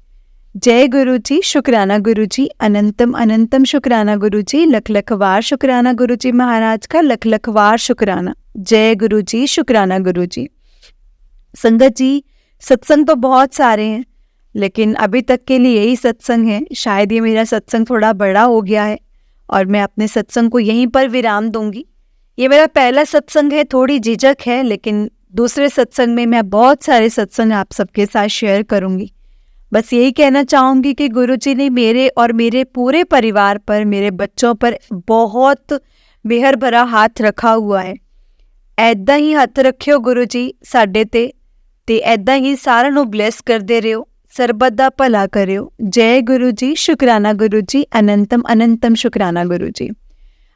जय गुरुजी, शुक्राना गुरुजी, अनंतम अनंतम शुक्राना गुरुजी, लख लख वार शुक्राना गुरुजी महाराज का, लख लख वार शुक्राना। जय गुरुजी, शुक्राना गुरुजी। संगत जी, सत्संग तो बहुत सारे हैं, लेकिन अभी तक के लिए यही सत्संग है। शायद ये मेरा सत्संग थोड़ा बड़ा हो गया है, और मैं अपने सत्संग को यहीं पर विराम दूंगी। ये मेरा पहला सत्संग है, थोड़ी झिझक है, लेकिन दूसरे सत्संग में मैं बहुत सारे सत्संग आप सबके साथ शेयर करूंगी। बस यही कहना चाहूँगी कि गुरुजी ने मेरे और मेरे पूरे परिवार पर, मेरे बच्चों पर बहुत मेहर भरा हाथ रखा हुआ है। ऐदां ही हੱਥ ਰੱਖਿਓ गुरुजी ਸਾਡੇ ਤੇ ऐदां ही साਰਿਆਂ ਨੂੰ ब्लेस करते रहो, सरबत दा भला करियो। जय गुरुजी, शुक्राना गुरुजी, अनंतम अनंतम शुक्राना गुरुजी।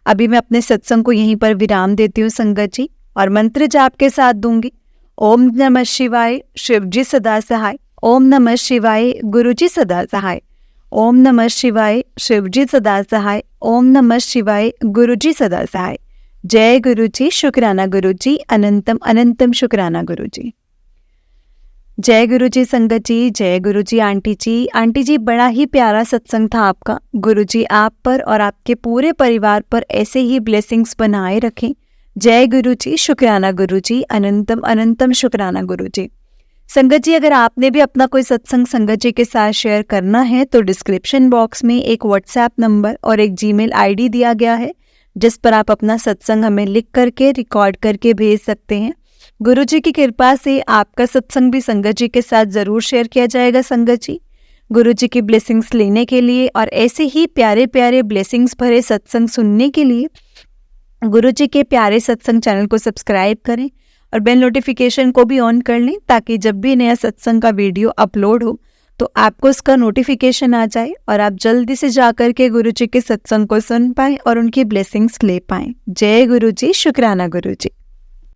अभी मैं अपने सत्संग को यहीं पर विराम देती हूँ संगत जी, और मंत्र जाप के साथ दूंगी। ओम नमः शिवाय, शिव जी सदा सहाय। ओम नमः शिवाय, गुरुजी सदा सहाय। ओम नमः शिवाय, शिव जी सदा सहाय। ओम नमः शिवाय, गुरुजी सदा सहाय। जय गुरुजी, शुक्राना गुरुजी, अनंतम अनंतम शुक्राना गुरुजी। जय गुरुजी संगत जी, जय गुरुजी आंटी जी। आंटी जी, बड़ा ही प्यारा सत्संग था आपका। गुरुजी आप पर और आपके पूरे परिवार पर ऐसे ही ब्लेसिंग्स बनाए रखें। जय गुरुजी, शुक्राना गुरुजी, अनंतम अनंतम शुक्राना गुरुजी। संगत जी, अगर आपने भी अपना कोई सत्संग संगत जी के साथ शेयर करना है तो डिस्क्रिप्शन बॉक्स में एक व्हाट्सएप नंबर और एक जीमेल आईडी दिया गया है, जिस पर आप अपना सत्संग हमें लिख करके रिकॉर्ड करके भेज सकते हैं। गुरुजी की कृपा से आपका सत्संग भी संगत जी के साथ ज़रूर शेयर किया जाएगा। संगत जी, गुरुजी की ब्लेसिंग्स लेने के लिए और ऐसे ही प्यारे प्यारे ब्लेसिंग्स भरे सत्संग सुनने के लिए गुरुजी के प्यारे सत्संग चैनल को सब्सक्राइब करें और बेल नोटिफिकेशन को भी ऑन कर लें, ताकि जब भी नया सत्संग का वीडियो अपलोड हो तो आपको उसका नोटिफिकेशन आ जाए और आप जल्दी से जाकर के गुरुजी के सत्संग को सुन पाएं और उनकी ब्लेसिंग्स ले पाएं। जय गुरुजी, शुक्राना गुरुजी।